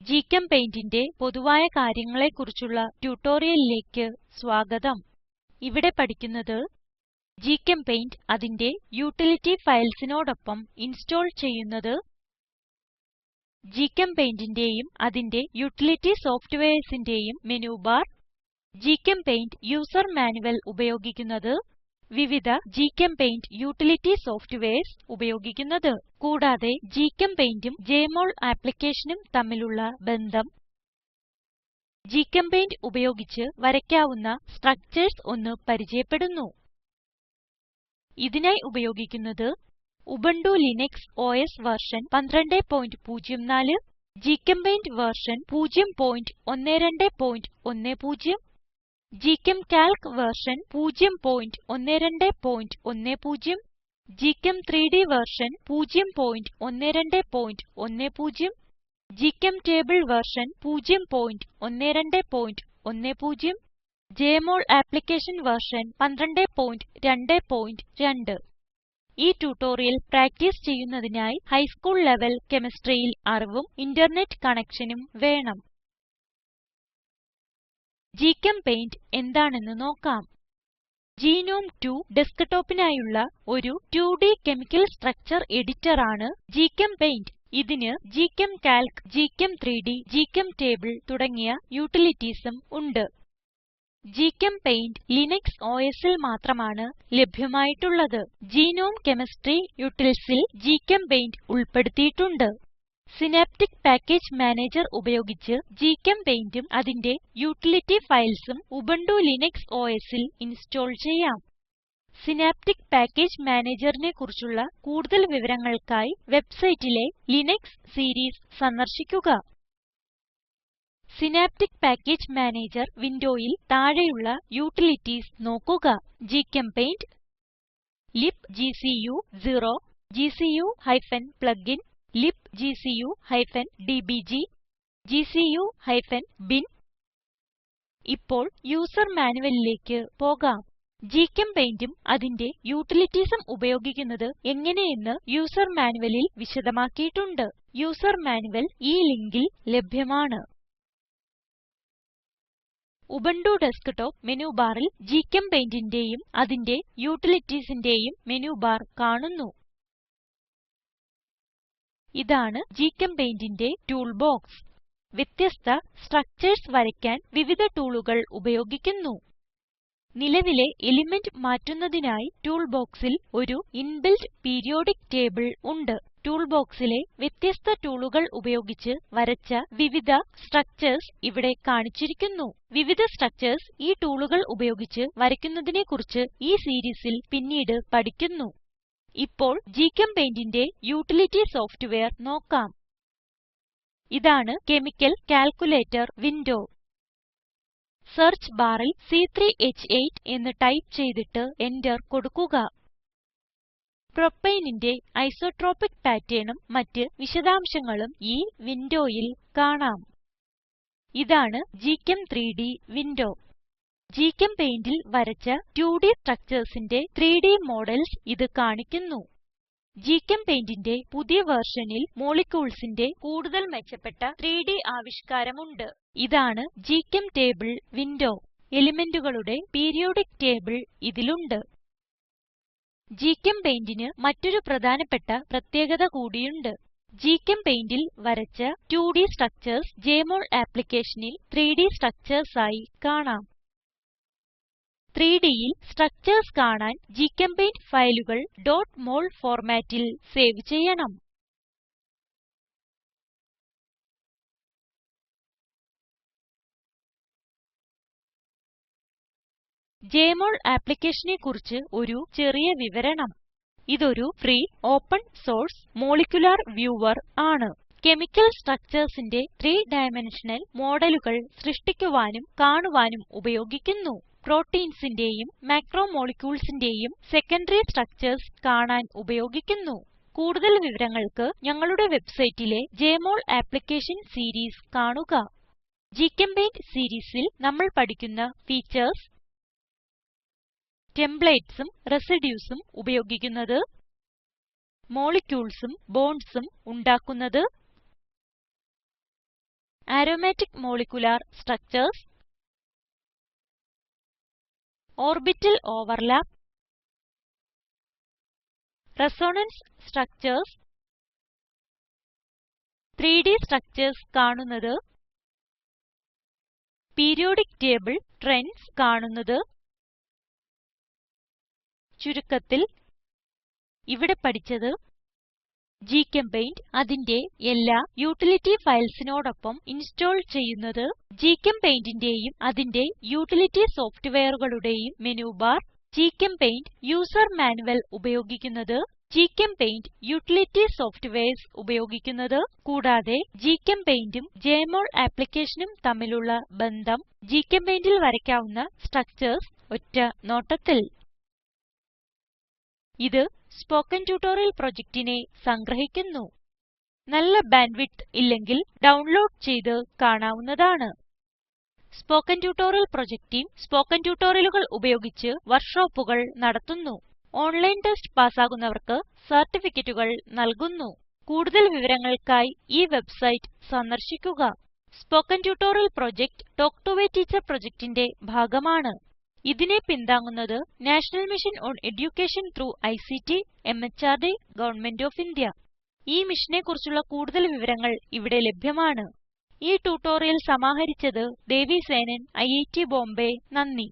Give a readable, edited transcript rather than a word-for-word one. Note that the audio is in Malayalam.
GChemPaintന്റെ പൊതുവായ കാര്യങ്ങളെക്കുറിച്ചുള്ള ട്യൂട്ടോറിയലിലേക്ക് സ്വാഗതം. ഇവിടെ പഠിക്കുന്നത് GChemPaint അതിന്റെ യൂട്ടിലിറ്റി ഫയൽസിനോടൊപ്പം ഇൻസ്റ്റോൾ ചെയ്യുന്നത്, GChemPaintന്റെയും അതിന്റെ യൂട്ടിലിറ്റി സോഫ്റ്റ്വെയർസിന്റെയും menu bar, GChemPaint user manual ഉപയോഗിക്കുന്നത്, വിവിധ GChemPaint യൂട്ടിലിറ്റി സോഫ്റ്റ്വെയർസ് ഉപയോഗിക്കുന്നത്, കൂടാതെ GChemPaintഉം ജെഎംഒൾ ആപ്ലിക്കേഷനും തമ്മിലുള്ള ബന്ധം, GChemPaint ഉപയോഗിച്ച് വരയ്ക്കാവുന്ന സ്ട്രക്ചർസ് ഒന്ന് പരിചയപ്പെടുന്നു. ഇതിനായി ഉപയോഗിക്കുന്നത് Ubuntu Linux OS version 1204, GChemPaint version 01210, GChemCalc version 01210, GChem3D version 01210, GChemTable version 01210, Jmol application version 1222. ഈ ട്യൂട്ടോറിയൽ പ്രാക്ടീസ് ചെയ്യുന്നതിനായി ഹൈസ്കൂൾ ലെവൽ കെമിസ്ട്രിയിൽ അറിവും ഇന്റർനെറ്റ് കണക്ഷനും വേണം. GChemPaint എന്താണെന്ന് നോക്കാം. ഗ്നോം 2 ഡെസ്ക്ടോപ്പിനായുള്ള ഒരു 2D കെമിക്കൽ സ്ട്രക്ചർ എഡിറ്റർ ആണ് GChemPaint. ഇതിന് GChemCalc, GChem3D, GChemTable തുടങ്ങിയ utilitiesഉം ഉണ്ട്. GChemPaint ലിനക്സ് OSൽ മാത്രമാണ് ലഭ്യമായിട്ടുള്ളത്. ഗ്നോം കെമിസ്ട്രി utilsൽ GChemPaint ഉൾപ്പെടുത്തിയിട്ടുണ്ട്. സിനാപ്റ്റിക് പാക്കേജ് മാനേജർ ഉപയോഗിച്ച് GChemPaintഉം അതിന്റെ യൂട്ടിലിറ്റി ഫയൽസും ഉബുന്റു ലിനക്സ് OSൽ ഇൻസ്റ്റോൾ ചെയ്യാം. സിനാപ്റ്റിക് പാക്കേജ് Managerനെ കുറിച്ചുള്ള കൂടുതൽ വിവരങ്ങൾക്കായി വെബ്സൈറ്റിലെ ലിനക്സ് സീരീസ് സന്ദർശിക്കുക. സിനാപ്റ്റിക് പാക്കേജ് മാനേജർ വിൻഡോയിൽ താഴെയുള്ള യൂട്ടിലിറ്റീസ് നോക്കുക. GChemPaint, libgcu0, gcu-plugin, libgcu-dbg, gcu-bin. ഇപ്പോൾ യൂസർ മാനുവലിലേക്ക് പോകാം. GChemPaintഉം അതിന്റെ utilitiesഉം ഉപയോഗിക്കുന്നത് എങ്ങനെയെന്ന് യൂസർ മാനുവലിൽ വിശദമാക്കിയിട്ടുണ്ട്. യൂസർ മാനുവൽ ഈ ലിങ്കിൽ ലഭ്യമാണ്. ഉബുന്റു ഡെസ്ക്ടോപ്പ് മെനു ബാറിൽ GChemPaintന്റെയും അതിന്റെ utilitiesന്റെയും മെനു ബാർ കാണുന്നു. ഇതാണ് GChemPaintന്റെ ടൂൾ ബോക്സ്. വ്യത്യസ്ത സ്ട്രക്ചർസ് വരയ്ക്കാൻ വിവിധ ടൂളുകൾ ഉപയോഗിക്കുന്നു. നിലവിലെ എലിമെന്റ് മാറ്റുന്നതിനായി ടൂൾ ബോക്സിൽ ഒരു ഇൻബിൽറ്റ് പീരിയോഡിക്ക് ടേബിൾ ഉണ്ട്. ടൂൾ ബോക്സിലെ വ്യത്യസ്ത ടൂളുകൾ ഉപയോഗിച്ച് വരച്ച വിവിധ സ്ട്രക്ചർസ് ഇവിടെ കാണിച്ചിരിക്കുന്നു. വിവിധ സ്ട്രക്ചർസ് ഈ ടൂളുകൾ ഉപയോഗിച്ച് വരയ്ക്കുന്നതിനെ കുറിച്ച് ഈ സീരീസിൽ പിന്നീട് പഠിക്കുന്നു. ഇപ്പോൾ GChemPaintന്റെ യൂട്ടിലിറ്റി സോഫ്റ്റ്വെയർ നോക്കാം. ഇതാണ് കെമിക്കൽ കാൽക്കുലേറ്റർ വിൻഡോ. സെർച്ച് ബാറിൽ C3H8 എന്ന് ടൈപ്പ് ചെയ്തിട്ട് എന്റർ കൊടുക്കുക. പ്രൊപ്പേനിന്റെ ഐസോട്രോപിക് പാറ്റർനും മറ്റ് വിശദാംശങ്ങളും ഈ വിൻഡോയിൽ കാണാം. ഇതാണ് GChem3D വിൻഡോ. GChemPaintൽ വരച്ച 2D structuresന്റെ 3D മോഡൽസ് ഇത് കാണിക്കുന്നു. GChemPaintന്റെ പുതിയ വെർഷനിൽ moleculesന്റെ കൂടുതൽ മെച്ചപ്പെട്ട 3D ആവിഷ്കാരമുണ്ട്. ഇതാണ് GChemTable വിൻഡോ. എലിമെന്റുകളുടെ പീരിയോഡിക്ക് ടേബിൾ ഇതിലുണ്ട്. GChemPaintന് മറ്റൊരു പ്രധാനപ്പെട്ട പ്രത്യേകത കൂടിയുണ്ട്. GChemPaintൽ വരച്ച 2D സ്ട്രക്ചർസ് ജെഎംഒൾ ആപ്ലിക്കേഷനിൽ 3D സ്ട്രക്ചർസ് ആയി കാണാം. 3Dയിൽ സ്ട്രക്ചർസ് കാണാൻ GChemPaint ഫയലുകൾ mol ഫോർമാറ്റിൽ സേവ് ചെയ്യണം. ജെഎംഒൾ ആപ്ലിക്കേഷനെ കുറിച്ച് ഒരു ചെറിയ വിവരണം. ഇതൊരു free open source molecular viewer ആണ്. കെമിക്കൽ structuresന്റെ 3 മോഡലുകൾ സൃഷ്ടിക്കുവാനും കാണുവാനും ഉപയോഗിക്കുന്നു. പ്രോട്ടീൻസിന്റെയും മാക്രോമോളിക്യൂൾസിന്റെയും സെക്കൻഡറി സ്ട്രക്ചർസ് കാണാൻ ഉപയോഗിക്കുന്നു. കൂടുതൽ വിവരങ്ങൾക്ക് ഞങ്ങളുടെ വെബ്സൈറ്റിലെ ജെഎംഒൾ ആപ്ലിക്കേഷൻ സീരീസ് കാണുക. GChemPaint സീരീസിൽ നമ്മൾ പഠിക്കുന്ന ഫീച്ചർസ്, ടെംപ്ലേറ്റ്സും residuesഉം ഉപയോഗിക്കുന്നത്, moleculesഉം bondsഉം ഉണ്ടാക്കുന്നത്, aromatic molecular structures, orbital overlap, resonance structures, 3D structures കാണുന്നത്, പീരിയോഡിക്ക് ടേബിൾ ട്രെൻഡ്സ് കാണുന്നത്. ചുരുക്കത്തിൽ ഇവിടെ പഠിച്ചത് GChemPaint അതിന്റെ എല്ലാ യൂട്ടിലിറ്റി ഫയൽസിനോടൊപ്പം ഇൻസ്റ്റോൾ ചെയ്യുന്നത്, GChemPaintന്റെയും അതിന്റെ യൂട്ടിലിറ്റി സോഫ്റ്റ്വെയറുകളുടെയും menu bar, GChemPaint user manual ഉപയോഗിക്കുന്നത്, GChemPaint യൂട്ടിലിറ്റി സോഫ്റ്റ്വെയർസ് ഉപയോഗിക്കുന്നത്, കൂടാതെ GChemPaintഉം ജെഎംഒൾ ആപ്ലിക്കേഷനും തമ്മിലുള്ള ബന്ധം, GChemPaintൽ വരയ്ക്കാവുന്ന സ്ട്രക്ചർസ് ഒറ്റ നോട്ടത്തിൽ. ഇത് സ്പോക്കൻ ട്യൂട്ടോറിയൽ പ്രൊജക്റ്റിനെ സംഗ്രഹിക്കുന്നു. നല്ല ബാൻഡ്വിഡ്ത്ത് ഇല്ലെങ്കിൽ ഡൗൺലോഡ് ചെയ്ത് കാണാവുന്നതാണ്. Spoken tutorial project team spoken ട്യൂട്ടോറിയലുകൾ ഉപയോഗിച്ച് വർക്ക്ഷോപ്പുകൾ നടത്തുന്നു. ഓൺലൈൻ ടെസ്റ്റ് പാസ്സാകുന്നവർക്ക് സർട്ടിഫികറ്റുകൾ നൽകുന്നു. കൂടുതൽ വിവരങ്ങൾക്കായി ഈ വെബ്സൈറ്റ് സന്ദർശിക്കുക. Spoken tutorial project talk to a teacher പ്രൊജക്റ്റിന്റെ ഭാഗമാണ്. ഇതിനെ പിന്താങ്ങുന്നത് national mission on education through ICT MHRD government of India. ഈ മിഷനെ കുറിച്ചുള്ള കൂടുതൽ വിവരങ്ങൾ ഇവിടെ ലഭ്യമാണ്. ഈ ട്യൂട്ടോറിയൽ സമാഹരിച്ചത് ദേവി സേനൻ, IIT ബോംബേ. നന്ദി.